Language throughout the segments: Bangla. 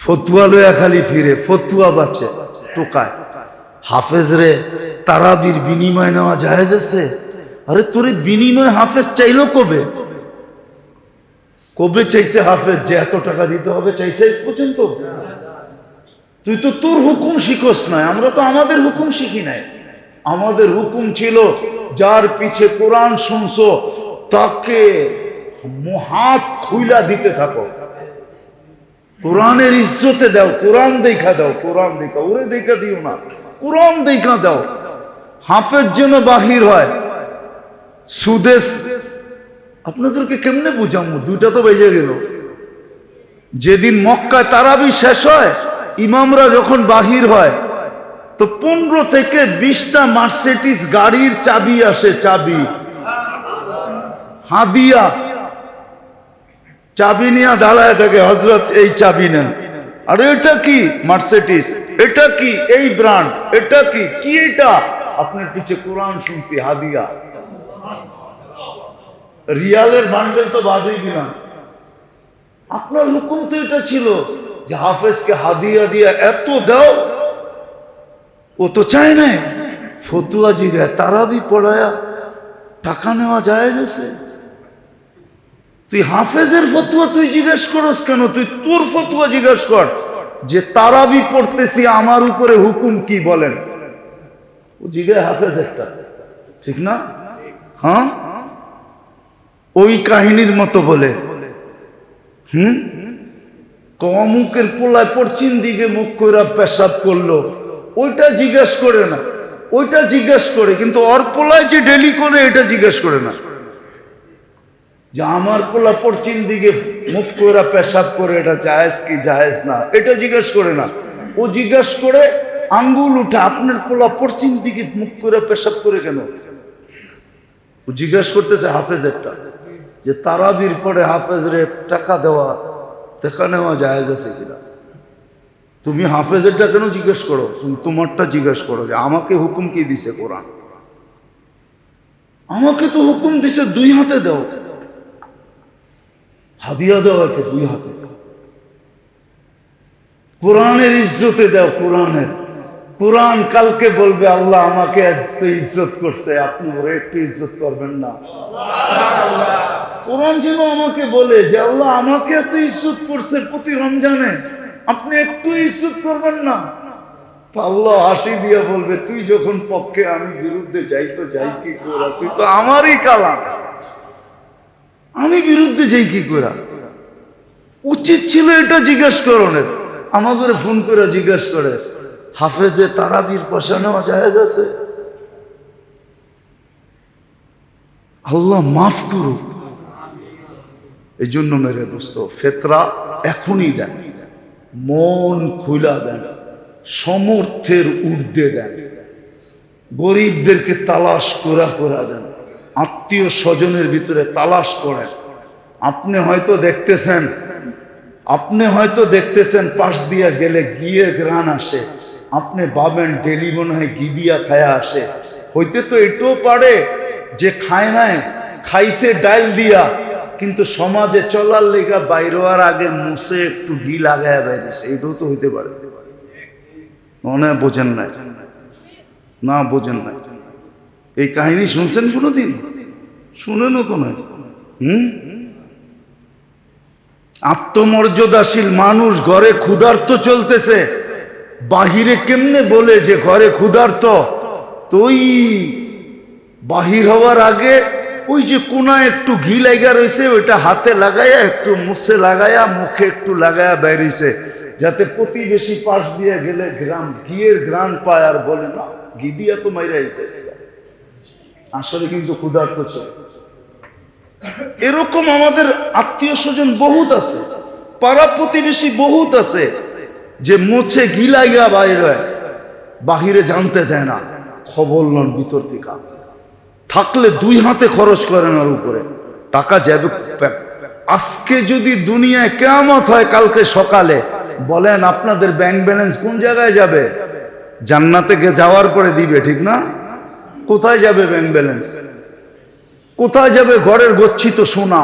ফতুয়া লয়া খালি ফিরে, ফতুয়া বাঁচে টোকায়। হাফেজ রে তারাবির বিনিময় নেওয়া জায়েজ আছে? আরে তোরে বিনিময় হাফেজ চাইলো কবে? কবে চাইছে হাফেজ যে এত টাকা দিতে হবে? চাইছে পর্যন্ত? তুই তো তোর হুকুম শিখোস নাই, আমরা তো আমাদের হুকুম শিখি নাই। আমাদের হুকুম ছিল যার পিছে কোরআন শুনছো তাকে হাত খুইলা দিতে থাকো, কোরআনের ইজ্জতে দাও, কোরআন দেখা দাও, কোরআন দেখা, ওরে দেখা দিও না, কোরআন দেখা দাও। হাফেজ যেন বাহির হয় সুদেশ। আপনাদেরকে কেমনে বুঝাবো? দুইটা তো বেজে গেল। যেদিন মক্কায় তারাবি শেষ হয়, ইমামরা যখন বাহির হয় তো 15 থেকে 20টা মার্সিডিজ গাড়ির চাবি আসে, চাবি হাদিয়া, চাবি নিয়ে দাঁড়ায় থাকে, হযরত এই চাবি নেন। আর এটা কি? মার্সিডিজ। এটা কি? এই ব্র্যান্ড। এটা কি? কি এটা? আপনার পিছে কোরআন শুনছি, হাদিয়া। রিয়ালের বান্ডেল তো বাদই দিলাম। আপনার হুকুম তো এটা ছিল যে হাফেজকে হাদিয়া দিয়া এত দাও। ও তো চায় না। ফতুয়া জিগায় তারাবি পড়ায়া টাকা নেওয়া জায়েজ আছে? তুই হাফেজের ফতুয়া তুই জিজ্ঞেস করস কেন? তুই তোর ফতুয়া জিজ্ঞেস কর যে তারাবি পড়তেছি, আমার উপরে হুকুম কি বলেন। ও জিগায় হাফেজ একটা, ঠিক না? হ্যাঁ, ওই কাহিনীর মতো বলে অমুকের পোলায় পশ্চিম দিকে মুখ করে পেশাব করলো, ওইটা জিজ্ঞেস করে না, ওইটা জিজ্ঞেস করে, কিন্তু ওর পোলায় যে ডেলি করে এটা জিজ্ঞেস করে না। যে আমার পোলা পশ্চিম দিকে মুখ করে পেশাব করে, এটা জায়েজ কি জায়েজ না, এটা জিজ্ঞেস করে না। ও জিজ্ঞেস করে আঙ্গুল উঠে, আপনার পোলা পশ্চিম দিকে মুখ করে পেশাব করে কেন? ও জিজ্ঞেস করতেছে হাফেজ একটা যে তারাবির পরে হাফেজরে টাকা দেওয়া, টাকা নেওয়া জায়েজ আছে কিনা। তুমি হাফেজেরটা কেন জিজ্ঞেস করো? তোমারটা জিজ্ঞেস করো যে আমাকে হুকুম কি দিছে কোরআন। আমাকে তো হুকুম দিছে 2 হাতে দাও, হাদিয়া দাও আছে 2 হাতে, কোরআনের ইজ্জতে দাও। কোরআনের, কোরআন কালকে বলবে আল্লাহ আমাকে এত ইজ্জত করছে, আপনি ওরে একটু ইজ্জত করবেন না? কোরআন যেন আমাকে বলে যে আল্লাহ আমাকে এত ইজ্জত করছে প্রতি রমজানে, আপনি একটু ইজ্জত করবেন না? আল্লাহ হাসি দিয়ে বলবে তুই যখন পক্ষে আমি বিরুদ্ধে যাই তো যাই কি করে, তুই তো আমারই কালাম, আমি বিরুদ্ধে যাই কি করে? উচিত ছিল এটা জিজ্ঞেস করনের। আমাদের ফোন করে জিজ্ঞেস করে হাফেজে তারাবির পয়সা নেওয়া জায়েজ আছে? আল্লাহ মাফ করুক। এই জন্য মেরে দোস্ত, ফেতরা এখনই দেন, মন খুলা দেন, সমর্থের ঊর্ধ্বে দেন, গরিবদেরকে তালাশ করা দেন, আত্মীয় স্বজনের ভিতরে তালাশ করেন। আপনি হয়তো দেখতেছেন পাশ দিয়া গেলে গিয়ে গ্রান আসে, আপনি ভাবেন ডেলি মনে হয় গিদিয়া খায়া আসে। হইতে তো এটাও পারে যে খায় নাই, খাইছে ডাইল দিয়া, কিন্তু সমাজে চলার লেগা বাইরের আগে মুছে একটু ঘি লাগায় বাইরেছে, এটাও তো হইতে পারে। মনে হয় বোঝেন নাই, না বোঝেন নাই। এই কাহিনী শুনছেন কোনোদিন? শুনেনও তো নয়। আত্মমর্যাদাশীল মানুষ ঘরে ক্ষুধার্ত চলতেছে, বাহিরে কেমনে বলে যে ঘরে ক্ষুধার্ত? তো ওই বাহির হওয়ার আগে ওই যে কোনায় একটু ঘি লাগা রয়েছে, ওইটা হাতে লাগাইয়া একটু মুছে লাগাইয়া মুখে একটু লাগাইয়া বেরিয়েছে, যাতে প্রতিবেশী পাশ দিয়ে গেলে ঘিয়ের ঘ্রাণ পায় আর বলে না ঘি দিয়া তো মাইরা এসেছে। আসলে কিন্তু ক্ষুধার্ত ছিল। এরকম আমাদের আত্মীয় স্বজন বহুত আছে, পাড়া প্রতিবেশী বহুত আছে যে মুছে ঘি লাগিয়া বাইর হয়, বাহিরে জানতে দেয় না, খবর লন ভিতর থেকে। থাকলে 2 হাতে খরচ করেন ওর উপরে, টাকা যাবে। আজকে যদি দুনিয়ায় কিয়ামত হয় কালকে সকালে, বলেন আপনাদের ব্যাংক ব্যালেন্স কোন জায়গায় যাবে? জান্নাতে যাওয়ার পরে দিবে, ঠিক না? কোথায় যাবে ব্যাংক ব্যালেন্স? কোথায় যাবে ঘরের গচ্ছিত সোনা?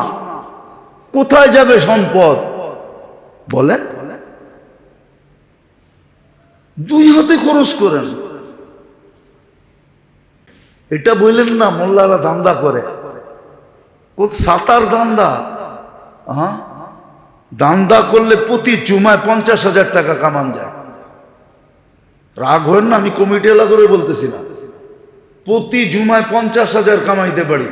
কোথায় যাবে সম্পদ? বলেন। দুই হাতে খরচ করেন। এটা বললেন না মোল্লারা ধান্দা করে, সাতার ধান্দা। হ্যাঁ, ধান্দা করলে প্রতি জুমায় 50,000 টাকা কামান যায়। রাগ হয় না, আমি কমিটি এলা করে বলতেছি না, প্রতি জুমায় 50,000 কামাইতে পারি।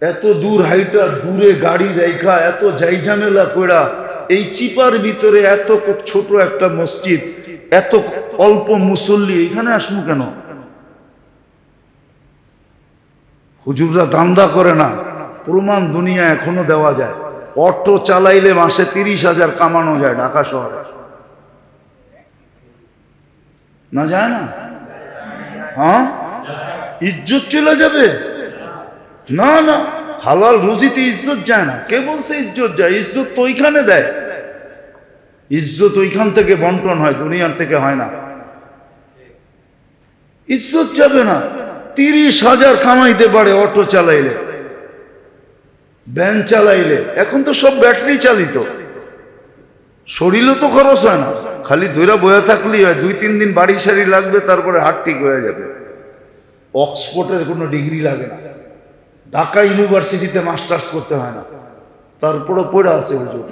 এত দূর হাইটা, দূরে গাড়ি রেখা, এত ঝামেলা কইরা এই চিপার ভিতরে এত ছোট একটা মসজিদ, এত অল্প মুসল্লি, এখানে আসমু কেন? হুজুররা দান্দা করে না, প্রমাণ দুনিয়া এখনো দেওয়া যায়। অটো চালাইলে মাসে 30,000 কামানো যায় ঢাকা শহরে, না যায় না? হ্যাঁ, ইজ্জত চলে যাবে? না না, হালাল রুজিতে ইজ্জত যায় না। কে বলছে ইজ্জত যায়? ইজ্জত তো ওইখানে দেয়, ইজ্জত ওইখান থেকে বন্টন হয়, দুনিয়ার থেকে হয় না। ইজ্জত যাবে না। 30,000 কামাইতে পারে অটো চালাইলে, ভ্যান চালাইলে। এখন তো সব ব্যাটারি চালিত, শরীরও তো খরচ হয় না, খালি ধৈরা বয়ে থাকলেই হয়। 2-3 দিন বাড়ি সারি লাগবে, তারপরে হাট ঠিক হয়ে যাবে। অক্সফোর্ডের কোনো ডিগ্রি লাগে না, ঢাকা ইউনিভার্সিটিতে মাস্টার্স করতে হয় না, তারপরে পড়ে আছে হুজুর।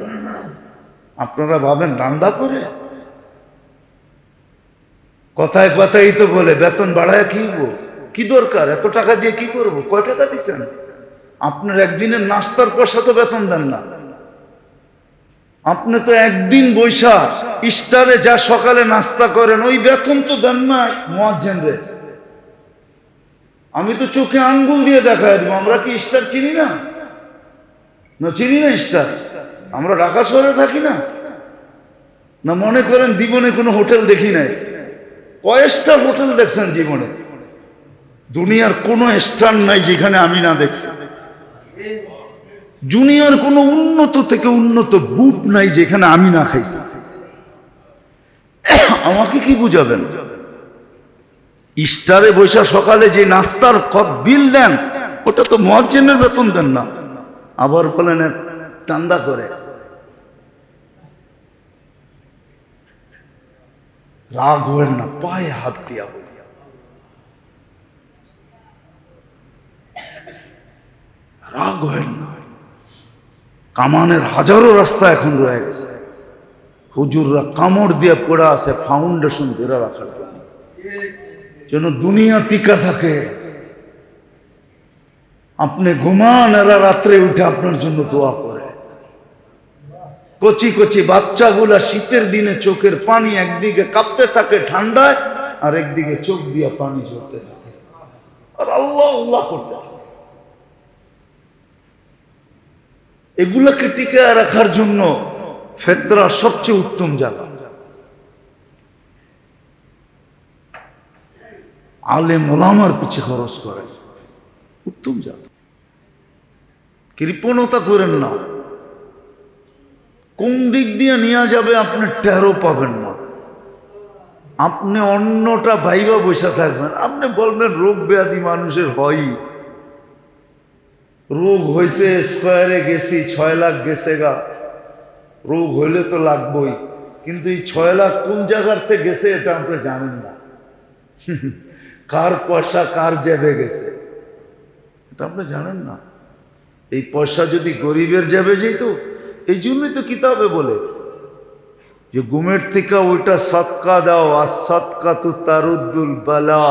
আপনারা ভাবেন ধান্দা করে? কথায় কথাই তো বলে বেতন বাড়ায় কি কি দরকার, এত টাকা দিয়ে কি করব? কয় টাকা দিচ্ছেন? আপনার একদিনের নাস্তার পয়সা তো বেতন দেন না। আপনি তো একদিন বৈশা ইস্টারে যা সকালে নাস্তা করেন, ওই বেতন তো দেন না মুয়াজ্জিনরে। আমি তো চোখে আঙ্গুল দিয়ে দেখাই দেবো, আমরা কি ইস্টার চিনি না? না চিনি না ইস্টার? আমরা ঢাকা শহরে থাকি না? না মনে করেন জীবনে কোনো হোটেল দেখি নাই? কয় স্টার হোটেল দেখছেন জীবনে? দুনিয়ার কোনো স্টার নাই যেখানে আমি না দেখছি। জুনিয়র কোনো উন্নত থেকে উন্নত বুপ নাই যেখানে আমি না খাইছি। আমাকে কি বুঝাবেন? ইস্টারে বৈশা সকালে যে নাস্তার বিল দেন, ওটা তো মুয়াজ্জিনের বেতন দেন না, আবার বলেন ধান্দা করে। রাগ হবেন না, পায়ে হাত দিয়া বলি, রাগ হবেন না। কামানের হাজারো রাস্তা এখন রয়ে গেছে, হুজুররা কামড় দিয়ে পড়ে আছে ফাউন্ডেশন ধরে রাখার জন্য, যেন দুনিয়া টিকা থাকে। আপনি ঘুমান, এরা রাত্রে উঠে আপনার জন্য দোয়া করে। কচি কচি বাচ্চাগুলা শীতের দিনে চোখের পানি একদিকে কাঁপতে থাকে ঠান্ডায়, আর একদিকে চোখ দিয়ে পানি ঝরতে থাকে, আর আল্লাহ আল্লাহ করতে থাকে। এগুলাকে টিকায় রাখার জন্য ফেতরা সবচেয়ে উত্তম জায়গা। আলেম ওলামার পিছে খরচ করে, উত্তম জায়গা। কৃপণতা করেন না, কোন দিক দিয়ে নিয়ে যাবে আপনি টেরও পাবেন না। আপনি অন্যটা ভাইবা বসে থাকবেন, আপনি বলবেন রোগ ব্যাধি মানুষের হয়ই, রোগ হয়েছে স্কোয়ারে গেছি 6 লাখ গেছে গা, রোগ হইলে তো লাগবই, কিন্তু এই 6 লাখ কোন জায়গার থেকে গেছে এটা আপনি জানেন না। কার পয়সা কার জেবে গেছে এটা আপনি জানেন না। এই পয়সা যদি গরিবের জেবে যেত, এই জন্যই তো কিতাবে বলে যে গুমের থেকে ওইটা সৎকা দাও, আর সৎকা তো তারুদ্দুল বালা।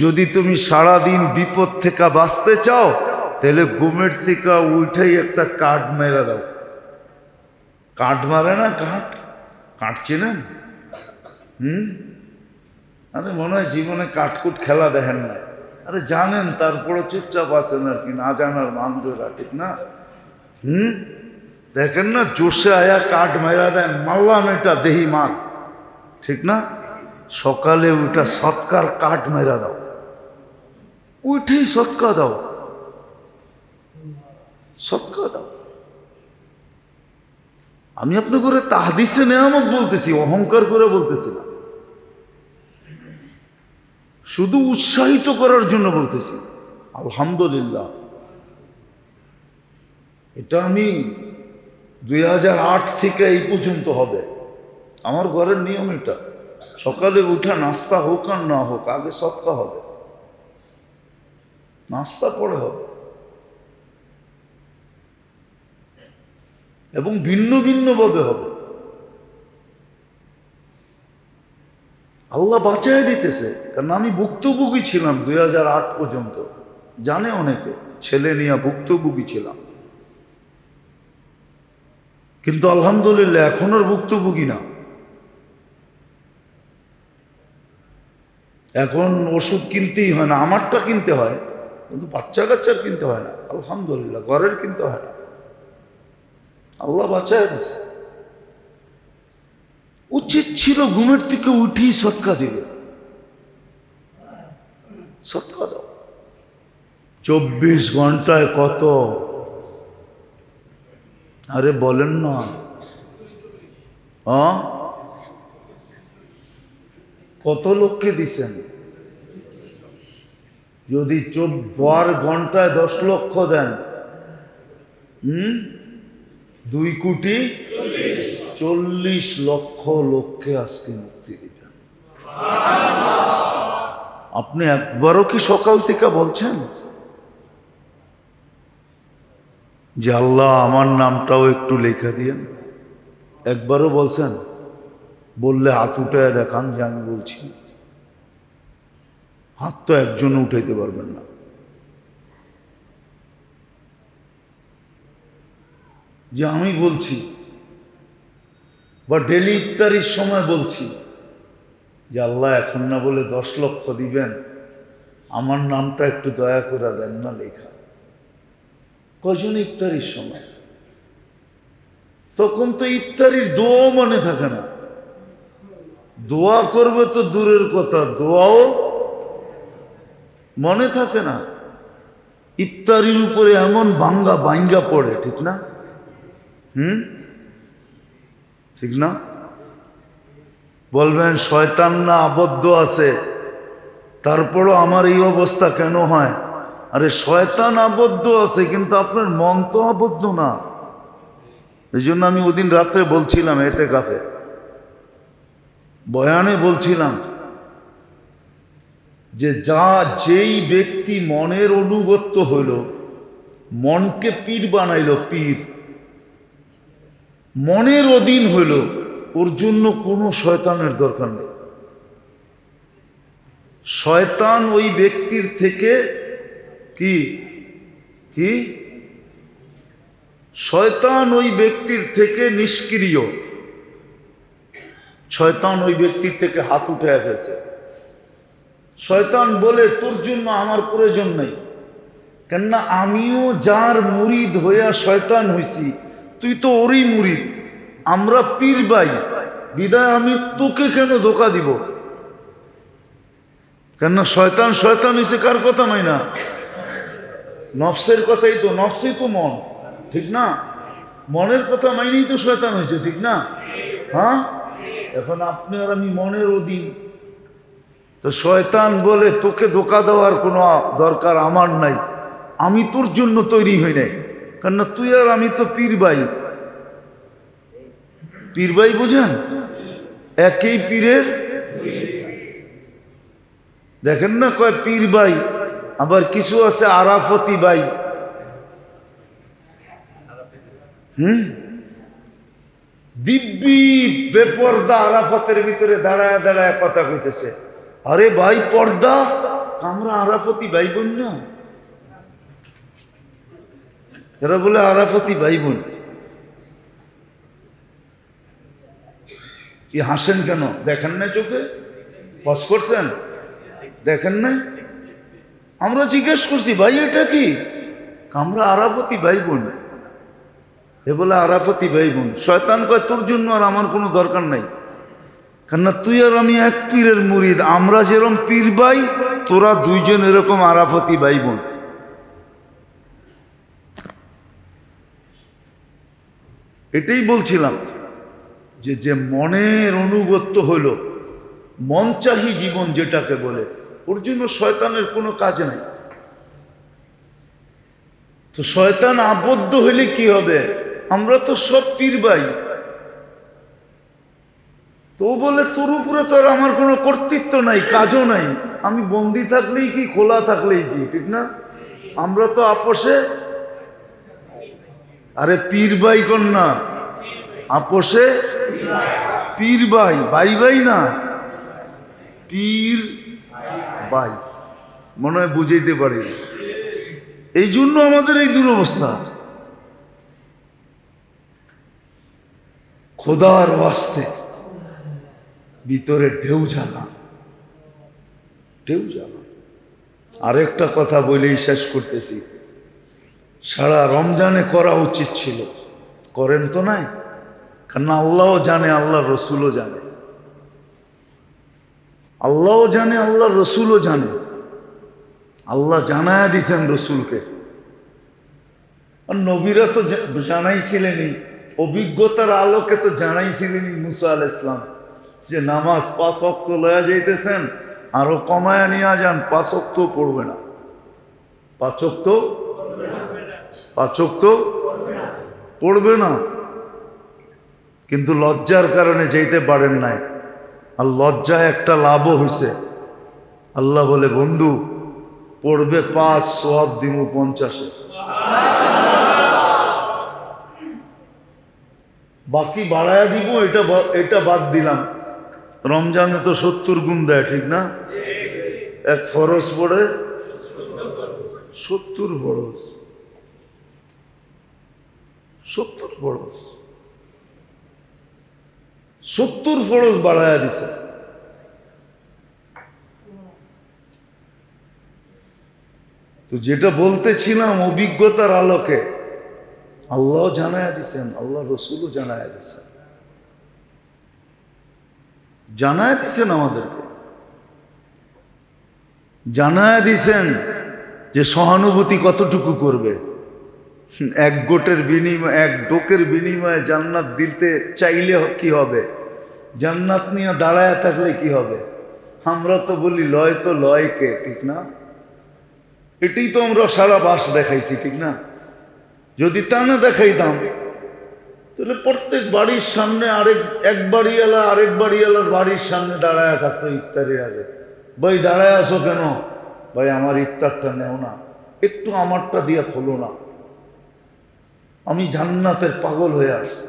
যদি তুমি সারাদিন বিপদ থেকে বাঁচতে চাও, তাহলে গুমের থেকে ওইটাই একটা কাঠ মেরা দাও। কাঠ মারে না, কাঠ চেনেন? আরে মনে হয় জীবনে কাঠকুট খেলা দেখেন না। আরে জানেন, তারপরে চুপচাপ আছেন আর কি, না জানার মানজোরা, ঠিক না? দেখেন না, জোশে আয়া কাঠ মেরা দেন, মারলাম এটা দেহি মার, ঠিক না? সকালে ওইটা সৎকার কাঠ মেরা দাও, ওইটাই সৎকা দাও, সৎকা দাও। আমি আপনার করে তাহদিসে নেয়ামত বলতেছি, অহংকার করে বলতেছি না, শুধু উৎসাহিত করার জন্য বলতেছি। আলহামদুলিল্লাহ, এটা আমি 2008 থেকে এই পর্যন্ত হবে আমার ঘরের নিয়ম এটা, সকালে উঠা নাস্তা হোক আর না হোক আগে সৎকা হবে, নাস্তা পরে হবে, এবং ভিন্ন ভিন্ন ভাবে হবে। আল্লাহ বাঁচায় দিতেছে, কারণ আমি ভুক্তভোগী ছিলাম 2008 পর্যন্ত, জানে অনেকে, ছেলে নিয়ে ভুক্তভোগী ছিলাম, কিন্তু আলহামদুলিল্লাহ এখন আর ভুক্তভোগী না। এখন ওষুধ কিনতেই হয় না, আমারটা কিনতে হয়, কিন্তু বাচ্চা কাচ্চার কিনতে হয় না, আলহামদুলিল্লাহ, ঘরের কিনতে হয় না। আল্লাহ বাঁচায় দিছে। উচিত ছিল ঘুমের থেকে উঠি সৎকা দিবে, সৎকা দাও। 24 ঘন্টায় কত, আরে বলেন না, কত লোককে দিছেন? যদি 12 ঘন্টায় 10 লক্ষ দেন, 2,40 লক্ষ লোককে আজকে মুক্তি দিবেন। আপনি একবারও কি সকাল থেকে বলছেন যে আল্লাহ আমার নামটাও একটু লেখা দিয়েন? একবারও বলছেন? বললে হাত উঠায় দেখান যে আমি বলছি। হাত তো একজন উঠাইতে পারবেন না। যে আমি বলছি, বা ডেলি ইফতারির সময় বলছি যে আল্লাহ এখন না বলে 10 লক্ষ দিবেন, আমার নামটা একটু দয়া করে দেন না লেখা। কজন ইফতারির সময়? তখন তো ইফতারির দোয়া মনে থাকে না, দোয়া করবে তো দূরের কথা, দোয়াও মনে থাকে না। ইফতারির উপরে এমন ভাঙ্গা পড়ে, ঠিক না? ঠিক না? বলবেন শয়তান না আবদ্ধ আছে, তারপরও আমার এই অবস্থা কেন হয়? আরে শয়তান আবদ্ধ আছে, কিন্তু আপনার মন তো আবদ্ধ না। এই জন্য আমি ওদিন রাত্রে বলছিলাম, এতে কাফে বয়ানে বলছিলাম যে যেই ব্যক্তি মনের অনুগত্য হইল, মনকে পীর বানাইল, পীর মনের অধীন হইল, ওর জন্য কোনো শয়তানের দরকার নেই। শয়তান ওই ব্যক্তির থেকে কি কি শয়তান ওই ব্যক্তির থেকে নিষ্ক্রিয়, শয়তান ওই ব্যক্তির থেকে হাত উঠে ফেলছে। শয়তান বলে তোর জন্য আমার প্রয়োজন নাই, কেননা আমিও যার মুরিদ হইয়া শয়তান হইছি, তুই তো ওরই মুরিদ, আমরা পীর ভাই, বিদায় আমি তোকে কেন ধোকা দিব? কেননা শয়তান শয়তান হইছে কার কথা মাইনা? নফসের কথাই তো, নফসই তো মন, ঠিক না? মনের কথা মাইনেই তো শয়তান হয়েছে, ঠিক না? হ্যাঁ, এখন আপনি আর আমি মনের অধীন। তো শয়তান বলে তোকে ধোকা দেওয়ার কোনো দরকার আমার নাই, আমি তোর জন্য তৈরি হই নাই, কেননা তুই আর আমি তো পীর ভাই। পীর ভাই বুঝেন? একই পীরের, দেখেন না, কয় পীর ভাই, আবার কিছু আছে আরাফতি ভাই। দিব্যি বেপর্দা আরাফতের ভিতরে দাঁড়ায় দাঁড়ায় কথা কইতেছে। আরে ভাই পর্দা, আমরা আরাফতি ভাই বোন না? এরা বলে আরাফতি ভাই বোন। কি হাসেন কেন? দেখেন না চোখে? বস করছেন? দেখেন না? আমরা জিজ্ঞেস করছি ভাই এটা কি? আমরা আরাফতি ভাই বোন। এ বলে আরাফতি ভাই বোন। শয়তান কয় তোর জন্য আর আমার কোনো দরকার নাই, কেননা তুই আর আমি এক পীরের মুরিদ, আমরা যেরকম পীর ভাই, তোরা দুইজন এরকম আরাফতি ভাই বোন। এটাই বলছিলাম যে মনের অনুগত্য হইল, মন চাহি জীবন যেটাকে বলে, ওর জন্য শয়তানের কোনো কাজ নাই। তো শয়তান আবদ্ধ হইলে কি হবে? আমরা তো সব পীর ভাই, তো বলে তোর উপরে তো আর আমার কোনো কর্তৃত্ব নাই, কাজও নাই, আমি বন্দি থাকলেই কি খোলা থাকলেই কি, ঠিক না? আমরা তো আপোষে, আরে পীর ভাই কন্যা, আপোষে পীর ভাই, ভাই ভাই না, পীর ভাই, মনে হয় বুঝাইতে পারি। এই জন্য আমাদের এই দুরবস্থা। খোদার ওয়াস্তে ভিতরে ঢেউ জ্বালা, ঢেউ জ্বালা। আরেকটা কথা বলেই শেষ করতেছি, সারা রমজানে করা উচিত ছিল, করেন তো নাই, কারণ আল্লাহও জানে, আল্লাহ রসুলও জানে, আল্লাহও জানে, আল্লাহ রসুলও জানে। আল্লাহ জানায়া দিছেন রসুলকে, আর নবীরা তো জানাইছিলেনই, অভিজ্ঞতার আলোকে তো জানাইছিলেনই মুসা আলাইহিস সালাম যে নামাজ 5 ওয়াক্ত লয়া যাইতেছেন, আরো কমায়া নিয়ে যান, 5 ওয়াক্ত পড়বে না, 5 ওয়াক্ত পড়বে না। কিন্তু লজ্জার কারণে যেতে পারেন নাই, আর লজ্জায় একটা লাভও হয়েছে। আল্লাহ বলে, বন্ধু পড়বে 5, সওয়াব দিমু 50, বাকি বাড়ায়া দিব, এটা বাদ দিলাম। রমজানে তো 70 গুণ দেয়, ঠিক না? এক ফরজ পড়ে 70 ফরজ, 70 ফরজ, 70 ফরজ বাড়ায়া দিছে। তো যেটা বলতেছিলাম, অভিজ্ঞতার আলোকে আল্লাহ জানায়া দিছেন, আল্লাহ রসুলও জানায়া দিছেন, জানায়া দিছেন আমাদেরকে, জানায়া দিছেন যে সহানুভূতি কতটুকু করবে। এক গোটের বিনিময়ে, এক ডোকের বিনিময়ে জান্নাত দিতে চাইলে কি হবে, জান্নাত নিয়ে দাঁড়ায় থাকলে কি হবে? আমরা তো বলি লয় তো লয় কে, ঠিক না? এটাই তো আমরা সারা বাস দেখাইছি, ঠিক না? যদি তা না দেখাইতাম তাহলে প্রত্যেক বাড়ির সামনে এক বাড়িওয়ালা আরেক বাড়িওয়ালার বাড়ির সামনে দাঁড়ায় থাকতো ইফতারের আগে। ভাই দাঁড়ায় আসো কেন? ভাই আমার ইফতারটা নেও না, একটু আমারটা দিয়ে খোলো না, আমি জান্নাতের পাগল হয়ে আসছি।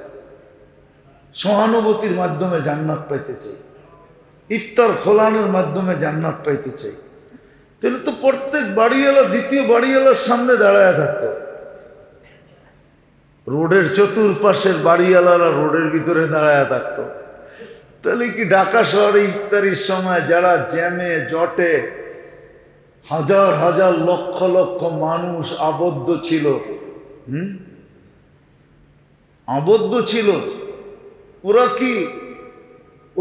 সহানুভূতির মাধ্যমে জান্নাত পাইতে চাই, ইফতার খোলানোর মাধ্যমে জান্নাত পাইতে চাই। তাহলে তো প্রত্যেক বাড়িওয়ালা দ্বিতীয় বাড়িওয়ালার সামনে দাঁড়ায় থাকতো। রোডের চতুর্পাশের বাড়িওয়ালারা রোডের ভিতরে দাঁড়ায় থাকতো। তাহলে কি ঢাকা শহরে ইফতারির সময় যারা জ্যামে জটে হাজার হাজার লক্ষ লক্ষ মানুষ আবদ্ধ ছিল, আবদ্ধ ছিল,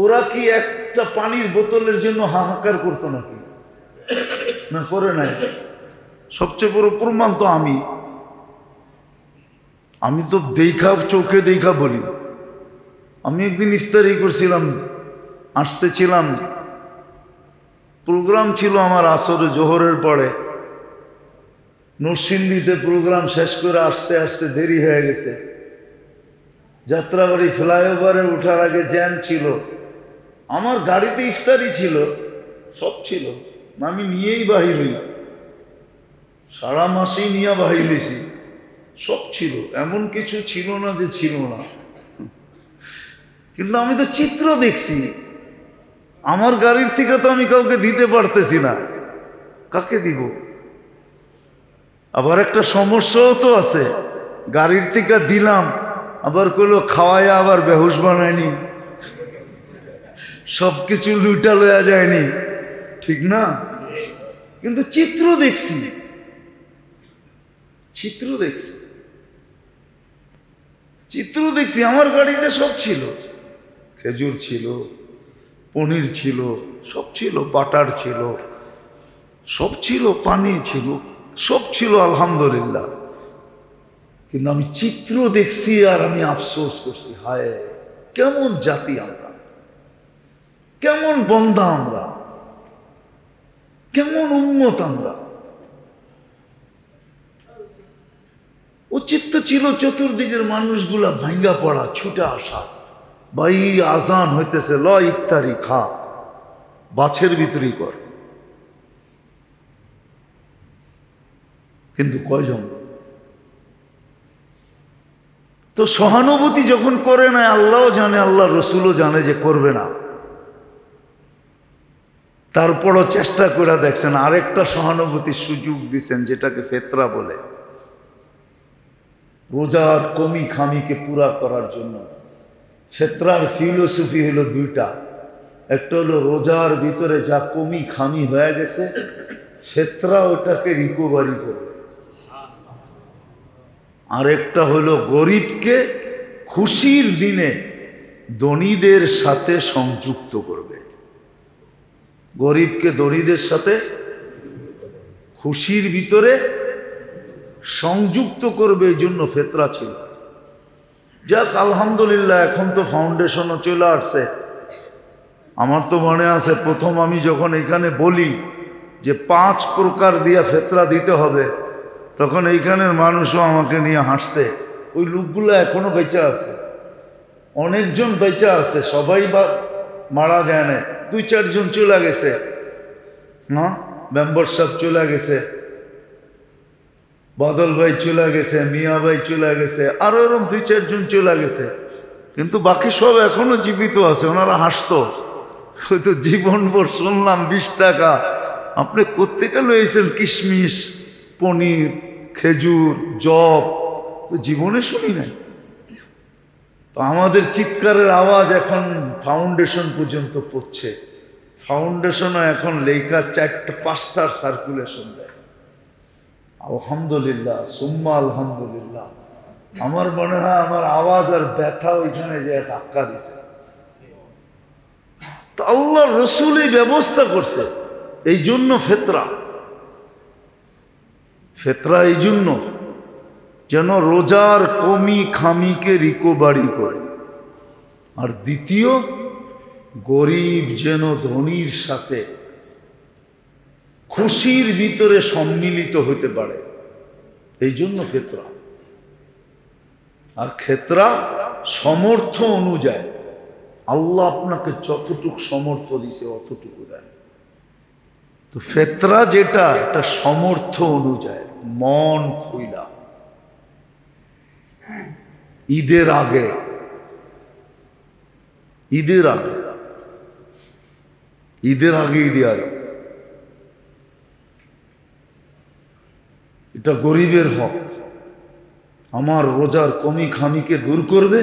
ওরা কি একটা পানির বোতলের জন্য হাহাকার করতো নাকি? না করে নাই। সবচেয়ে বড় প্রমাণ তো আমি তো চোখে দেখা বলি। আমি একদিন ইফতারি করছিলাম, আসতেছিলাম, প্রোগ্রাম ছিল আমার আসরে জোহরের পরে, নরসিংদীতে প্রোগ্রাম শেষ করে আসতে আসতে দেরি হয়ে গেছে। যাত্রাবাড়ি ফ্লাইওভারে ওঠার আগে জ্যাম ছিল, আমার গাড়িতে ইফতারি ছিল, সব ছিল, আমি নিয়েই বাহির হই, সারা মাসেই নিয়ে বাহির হয়েছি, সব ছিল, এমন কিছু ছিল না যে ছিল না। কিন্তু আমি তো চিত্র দেখছি, আমার গাড়ির থেকে তো আমি কাউকে দিতে পারতেছি না, কাকে দিব? আবার একটা সমস্যাও তো আছে, গাড়ির থেকে দিলাম, আবার কইলো খাওয়ায় আবার বেহুশ বানায়নি, সবকিছু লুটা লয়া যায়নি, ঠিক না? কিন্তু চিত্র দেখছি, চিত্র দেখছি, আমার গাড়িতে সব ছিল, খেজুর ছিল, পনির ছিল, সব ছিল, বাটার ছিল, সব ছিল, পানি ছিল, সব ছিল, আলহামদুলিল্লাহ। কিন্তু আমি চিত্র দেখছি আর আমি আফসোস করছি, হায় কেমন জাতি আমরা, কেমন বন্দা আমরা, কেমন উম্মত আমরা। উচিত তো ছিল চতুর্দিকের মানুষগুলা ভাঙ্গা পড়া, ছুটে আসা, ভাই আজান হইতেছে, ল ইফতারি খা, বাছের ভিতরেই কর। কিন্তু কয়জন? তো সহানুভূতি যখন করে না, আল্লাহও জানে, আল্লাহ রসুলও জানে যে করবে না, তারপরও চেষ্টা করে দেখছেন, আরেকটা সহানুভূতির সুযোগ দিচ্ছেন, যেটাকে ফেতরা বলে। রোজার কমি খামিকে পুরা করার জন্য ফেতরার ফিলোসফি হলো দুইটা। একটা হলো রোজার ভিতরে যা কমি খামি হয়ে গেছে, ফেতরা ওটাকে রিকভারি করবে। আরেকটা হলো গরিবকে খুশির দিনে ধনীদের সাথে সংযুক্ত করবে। গরিবকে ধনীদের সাথে খুশির ভিতরে সংযুক্ত করবে, এই জন্য ফেতরা ছিল। যাক আলহামদুলিল্লাহ, এখন তো ফাউন্ডেশনও চলে আসছে। আমার তো মনে আছে প্রথম আমি যখন এখানে বলি যে 5 প্রকার দিয়া ফেতরা দিতে হবে, তখন এইখানের মানুষও আমাকে নিয়ে হাসছে। ওই লোকগুলো এখনো বেঁচে আছে, অনেকজন বেঁচে আছে, সবাই বা মারা যায় না, 2-4 জন চলে গেছে না, মেম্বার সাহেব চলে গেছে, বাদল ভাই চলে গেছে, মিয়া ভাই চলে গেছে, আরো এরকম 2-4 জন চলে গেছে, কিন্তু বাকি সব এখনো জীবিত আছে। ওনারা হাসতো, হয়তো জীবনভর শুনলাম 20 টাকা আপনি কোত্থেকে লইছেন, কিশমিশ, পনির, খেজুর, জব, তো জীবনে শুনি নাই। তো আমাদের চিৎকারের আওয়াজ এখন ফাউন্ডেশন পর্যন্ত পড়ছে। ফাউন্ডেশনও এখন লেখা 4-5টার সার্কুলেশন দেয়। আলহামদুলিল্লাহ, সুম্মা আলহামদুলিল্লাহ। আমার মনে হয় আমার আওয়াজ আর ব্যথা ওইখানে যে ধাক্কা দিছে। তো আল্লাহ রসুলই ব্যবস্থা করছে। এই জন্য ফেতরা, ফেতরা এই জন্য যেন রোজার কমি খামিকে রিকভারি করে। আর দ্বিতীয়, গরিব যেন ধনীর সাথে খুশির ভিতরে সম্মিলিত হতে পারে, এই জন্য ফেতরা। আর ফেতরা সমর্থ অনুযায়ী, আল্লাহ আপনাকে যতটুকু সমর্থ দিছে অতটুকু দেয়। তো ফেতরা যেটা, এটা সমর্থ অনুযায়ী, মন খুইলা। ঈদের আগে, ঈদের আগে, ঈদের আগেই দেওয়া যাবে, এটা গরিবের হক। আমার রোজার কমি খামিকে দূর করবে,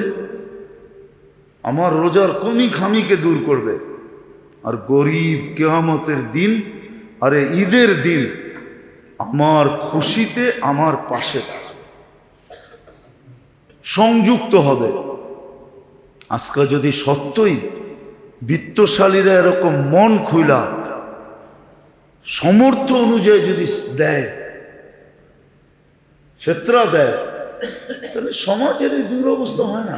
আমার রোজার কমি খামিকে দূর করবে। আর গরিব কিয়ামতের দিন, আরে ঈদের দিন আমার খুশিতে আমার পাশে সংযুক্ত হবে। আজকে যদি সত্যই বিত্তশালীরা এরকম মন খুইলা সমর্থ অনুযায়ী যদি দেয়, ফেতরা দেয়, তাহলে সমাজের এই দুরবস্থা হয় না,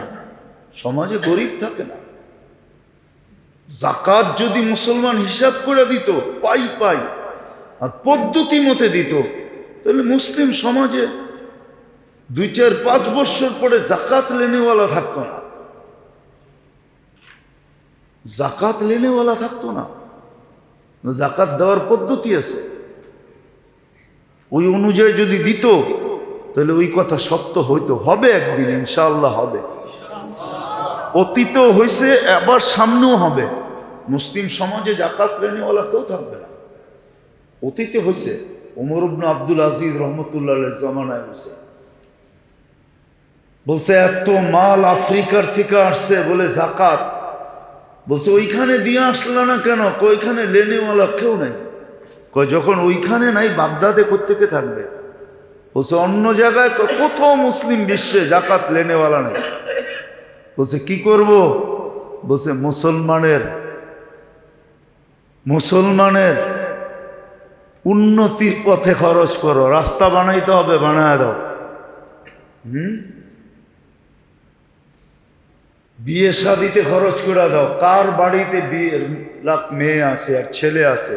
সমাজে গরিব থাকে না। যাকাত যদি মুসলমান হিসাব করে দিত, পাই পাই, আর পদ্ধতি মতে দিত, তাহলে মুসলিম সমাজে 2-4-5 বছর পরে জাকাত লেনেওয়ালা থাকতো না, জাকাত লেনেওয়ালা থাকতো না। জাকাত দেওয়ার পদ্ধতি আছে, ওই অনুযায়ী যদি দিত, তাহলে ওই কথা সত্য হইতো, হবে একদিন ইনশাআল্লাহ হবে। অতীত হয়েছে, আবার সামনেও হবে। মুসলিম সমাজে জাকাত লেনেওয়ালা কেউ থাকবে না। অতীতে হয়েছে, ওমর ইবনে আব্দুল আজিজ রহমতুল্লাহ জামানায় হয়েছে। বলছে এত মাল আফ্রিকার থেকে আসছে, বলে জাকাত, বলছে ওইখানে দিয়ে আসলো না কেন? ওইখানে লেনেওয়ালা কেউ নাই। যখন ওইখানে নাই, বাগদাদে কোত্থেকে থাকবে? বলছে অন্য জায়গায় কোথাও মুসলিম বিশ্বে জাকাত লেনেওয়ালা নাই। বলছে কি করব? বলছে মুসলমানের উন্নতির পথে খরচ করো, রাস্তা বানাইতে হবে, বানায় দাও। বিয়ে শাদিতে খরচ করে দাও। কার বাড়িতে বিয়ের লাখ মেয়ে আছে আর ছেলে আছে,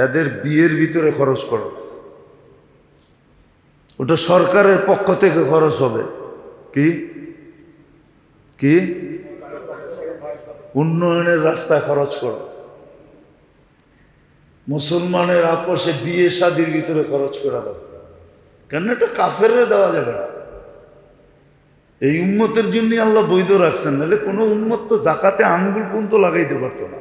এদের বিয়ের ভিতরে খরচ করো। ওটা সরকারের পক্ষ থেকে খরচ হবে। কি কি উন্নয়নের রাস্তায় খরচ করো, মুসলমানের আপসে বিয়ে শাদির ভিতরে খরচ করে দাও। কেন এটা কাফেররে দেওয়া যাবে না। এই উম্মতের জন্য আল্লাহ বৈধ রাখছেন, নাহলে কোনো উম্মত তো জাকাতে আঙ্গুল পর্যন্ত লাগাইতে পারতো না।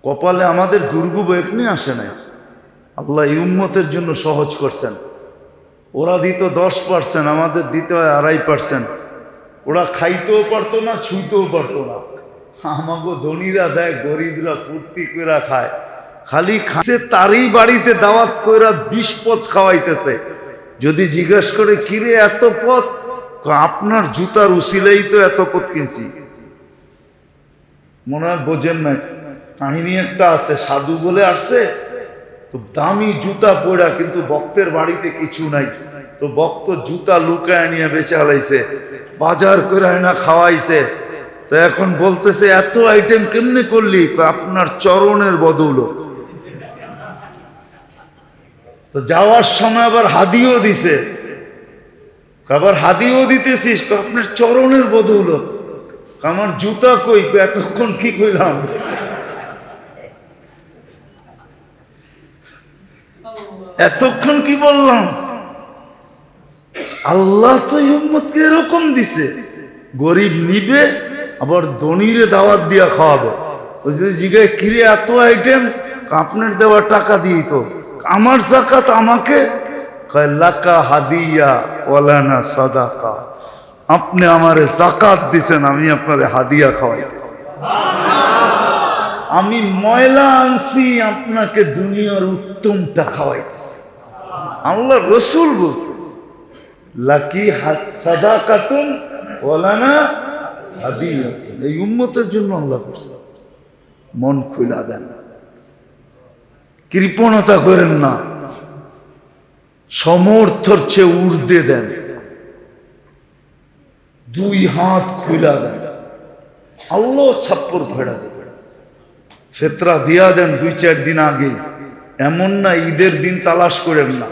কপালে আমাদের দুর্গু এখনি আসে নাই, আল্লাহ এই উম্মতের জন্য সহজ করছেন। ওরা দিত 10%, আমাদের দিতে হয় 2.5%। ওরা খাইতেও পারতো না, ছুঁইতেও পারতো না। আমাকে ধনীরা দেয়, গরিবরা ফুর্তি করে খায়। খালি খাচ্ছে তারই বাড়িতে দাওয়াত কইরা 20 পদ খাওয়াইতেছে। যদি জিজ্ঞেস করে কিরে এত পদ, আপনার জুতার উসিলেই তো এত পদ কিনছি। মনে হয় বোঝেন না, কাহিনী একটা আছে, সাধু বলে আসছে তো দামি জুতা পড়া, কিন্তু ভক্তের বাড়িতে কিছু নাই। তো ভক্ত জুতা লুকায় নিয়ে বেচে হালাইছে, বাজার করে না খাওয়াইছে। তো এখন বলতেছে এত আইটেম কেমনে করলি? আপনার চরণের বদৌলত। তো যাওয়ার সময় আবার হাদিও দিছে, আবার হাদিও দিতেছিস, আপনার চরণের বদৌলত। আমার জুতা কই? এতক্ষণ কি কইলাম? এতক্ষণ কি বললাম? আল্লাহ তো উম্মতকে এরকম দিছে, গরিব নিবে আবার ধনীরে দাওয়াত দিয়া খাওয়াবে। ওই যদি জিগায় কিরে এত আইটেম, আপনার দেওয়া টাকা দিই তো, আমার যাকাত আমাকে কয় লাকা হাদিয়া ওয়ালানা সাদাকা। আপনি আমারে যাকাত দিছেন, আমি আপনারে হাদিয়া খাওয়াইতেছি। আমি ময়লা আনছি, আপনাকে দুনিয়ার উত্তমটা খাওয়াইতেছি। আল্লাহ রসুল বলছে লাকি সাদাকাতুন ওয়ালানা হাদিয়াতুন। এই উম্মতের জন্য আল্লাহ করছে। মন খুলা দেন, কৃপণতা করেন না, সমর্থর চেয়ে ঊর্ধ্বে দেন, 2 হাত খুলা দেন, আল্লাহ ছাপ্পর ভেড়া দেবে। ফেতরা দিয়া দেন 2-4 দিন আগে। এমন না ঈদের দিন তালাশ করেন না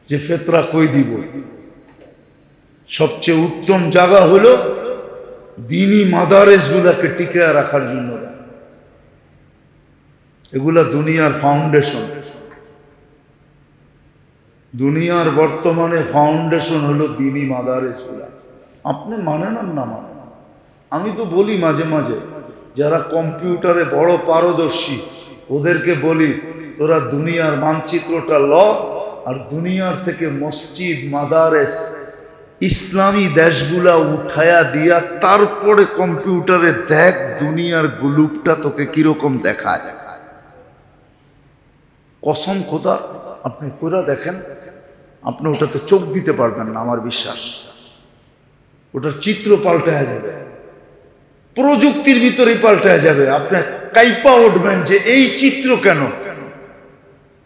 যে ফেতরা কই দিব। সবচেয়ে উত্তম জায়গা হলো দিনী মাদারেস গুলাকে টিকে রাখার জন্য। এগুলা দুনিয়ার ফাউন্ডেশন। দুনিয়ার বর্তমানে ফাউন্ডেশন হলো দিনী মাদারেস গুলা। আপনি মানেন আর না মানেন, আমি তো বলি মাঝে মাঝে যারা কম্পিউটারে বড় পারদর্শী ওদেরকে বলি, তোরা দুনিয়ার মানচিত্রটা ল, আর দুনিয়ার থেকে মসজিদ মাদারেস ইসলামী দেশগুলা উঠায়া দিয়া তারপরে কম্পিউটারে দেখ দুনিয়ার গ্লুপটা তোকে কিরকম দেখায়। কসম খোদা, আপনি পুরা দেখেন, আপনি ওটাতে চোখ দিতে পারবেন না। আমার বিশ্বাস ওটার চিত্র পাল্টায়া যাবে, প্রযুক্তির ভিতরে পাল্টায়া যাবে। আপনি কাইপা উঠবেন যে এই চিত্র কেন,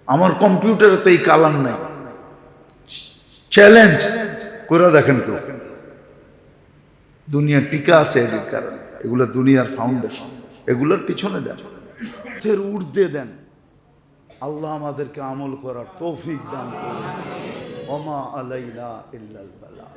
আমার কম্পিউটারে তো এই কালার নাই। চ্যালেঞ্জ করে দেখেন কেউ। দুনিয়া টিকা আছে এর কারণে। এগুলো দুনিয়ার ফাউন্ডেশন, এগুলোর পিছনে দেন, ঊর্ধ্বে দেন। আল্লাহ আমাদেরকে আমল করার তৌফিক দান করুন। ওমা আলাইনা ইল্লাল বালাগ।